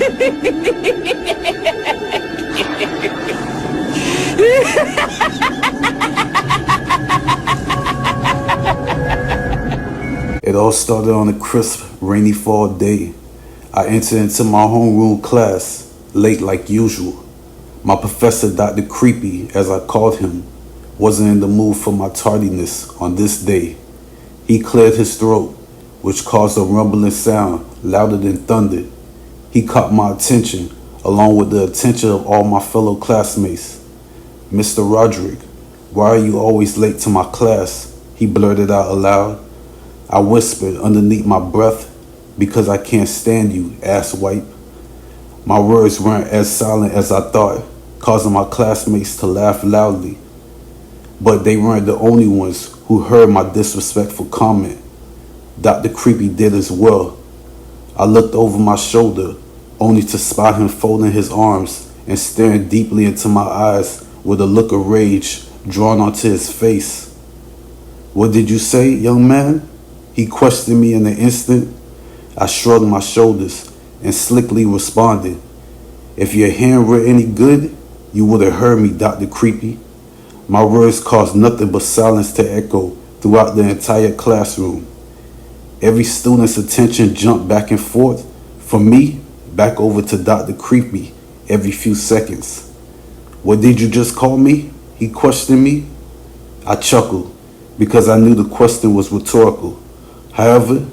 It all started on a crisp, rainy fall day. I entered into my homeroom class, late like usual. My professor, Dr. Creepy, as I called him, wasn't in the mood for my tardiness on this day. He cleared his throat, which caused a rumbling sound louder than thunder. He caught my attention, along with the attention of all my fellow classmates. "Mr. Roderick, why are you always late to my class?" he blurted out aloud. I whispered underneath my breath, "Because I can't stand you, asswipe." My words weren't as silent as I thought, causing my classmates to laugh loudly. But they weren't the only ones who heard my disrespectful comment. Dr. Creepy did as well. I looked over my shoulder, only to spot him folding his arms and staring deeply into my eyes with a look of rage drawn onto his face. "What did you say, young man?" he questioned me in an instant. I shrugged my shoulders and slickly responded, "If your hearing were any good, you would have heard me, Dr. Creepy." My words caused nothing but silence to echo throughout the entire classroom. Every student's attention jumped back and forth from me back over to Dr. Creepy every few seconds. "What did you just call me?" he questioned me. I chuckled because I knew the question was rhetorical. However,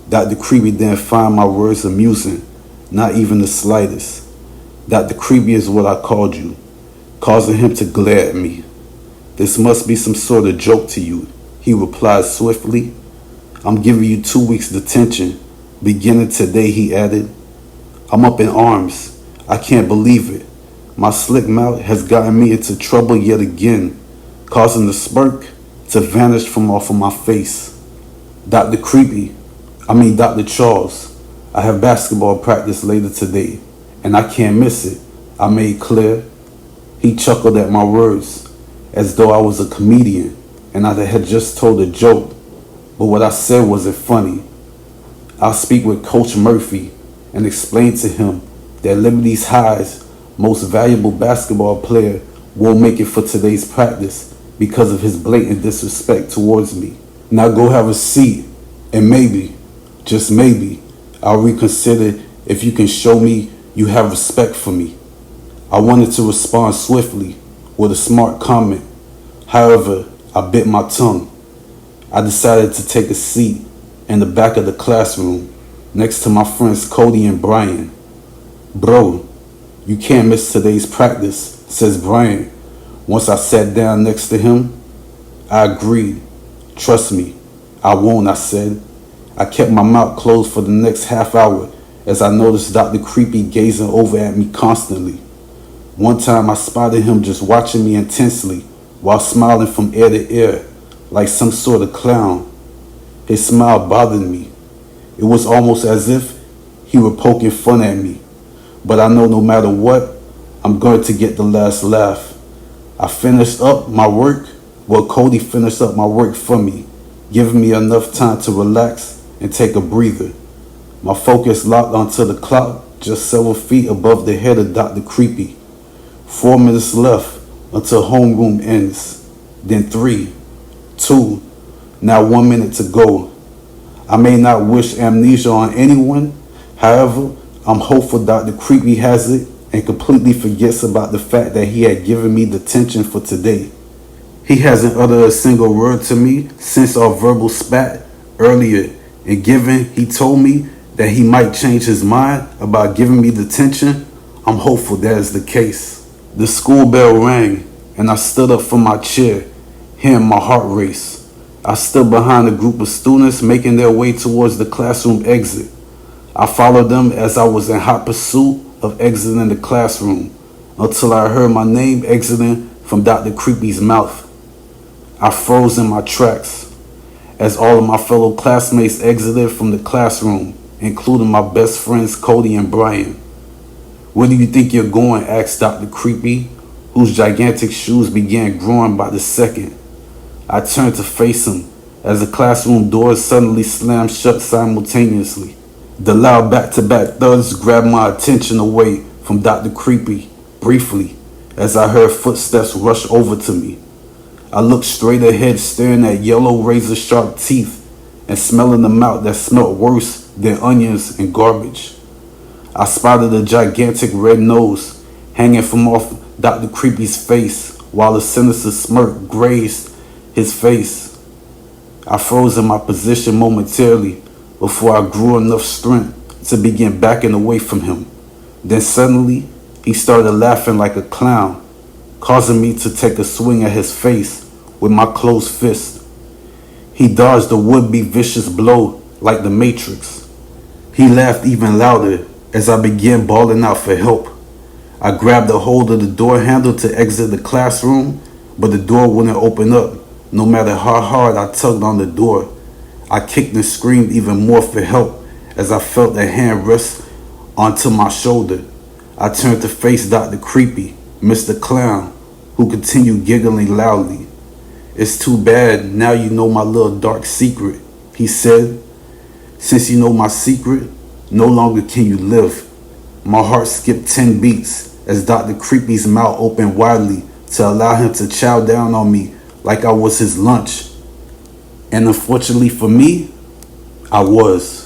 Dr. Creepy didn't find my words amusing, not even the slightest. "Dr. Creepy is what I called you," causing him to glare at me. "This must be some sort of joke to you," he replied swiftly. "I'm giving you 2 weeks detention, beginning today," he added. I'm up in arms. I can't believe it. My slick mouth has gotten me into trouble yet again, causing the smirk to vanish from off of my face. Dr. Charles, I have basketball practice later today, and I can't miss it, I made clear. He chuckled at my words, as though I was a comedian and I had just told a joke, but what I said wasn't funny. I'll speak with Coach Murphy and explain to him that Liberty's High's most valuable basketball player won't make it for today's practice because of his blatant disrespect towards me. Now go have a seat, and maybe, just maybe, I'll reconsider if you can show me you have respect for me. I wanted to respond swiftly with a smart comment. However, I bit my tongue. I decided to take a seat in the back of the classroom next to my friends Cody and Brian. "Bro, you can't miss today's practice," says Brian. Once I sat down next to him, I agreed. "Trust me, I won't," I said. I kept my mouth closed for the next half hour as I noticed Dr. Creepy gazing over at me constantly. One time I spotted him just watching me intensely while smiling from ear to ear like some sort of clown. His smile bothered me. It was almost as if he were poking fun at me. But I know no matter what, I'm going to get the last laugh. I finished up my work. Well, Cody finished up my work for me, giving me enough time to relax and take a breather. My focus locked onto the clock just several feet above the head of Dr. Creepy. 4 minutes left until homeroom ends. Then 3, 2, now 1 minute to go. I may not wish amnesia on anyone. However, I'm hopeful Dr. Creepy has it and completely forgets about the fact that he had given me detention for today. He hasn't uttered a single word to me since our verbal spat earlier, and given he told me that he might change his mind about giving me detention, I'm hopeful that is the case. The school bell rang, and I stood up from my chair, hearing my heart race. I stood behind a group of students making their way towards the classroom exit. I followed them as I was in hot pursuit of exiting the classroom until I heard my name exiting from Dr. Creepy's mouth. I froze in my tracks as all of my fellow classmates exited from the classroom, including my best friends Cody and Brian. "Where do you think you're going?" asked Dr. Creepy, whose gigantic shoes began growing by the second. I turned to face him as the classroom doors suddenly slammed shut simultaneously. The loud back-to-back thuds grabbed my attention away from Dr. Creepy briefly as I heard footsteps rush over to me. I looked straight ahead, staring at yellow razor-sharp teeth and smelling a mouth that smelled worse than onions and garbage. I spotted a gigantic red nose hanging from off Dr. Creepy's face while a sinister smirk grazed his face. I froze in my position momentarily before I grew enough strength to begin backing away from him. Then suddenly, he started laughing like a clown, causing me to take a swing at his face with my closed fist. He dodged a would-be vicious blow like the Matrix. He laughed even louder as I began bawling out for help. I grabbed a hold of the door handle to exit the classroom, but the door wouldn't open up, no matter how hard I tugged on the door. I kicked and screamed even more for help as I felt a hand rest onto my shoulder. I turned to face Dr. Creepy, Mr. Clown, who continued giggling loudly. "It's too bad now you know my little dark secret," he said. "Since you know my secret, no longer can you live." My heart skipped 10 beats as Dr. Creepy's mouth opened widely to allow him to chow down on me like I was his lunch. And unfortunately for me, I was.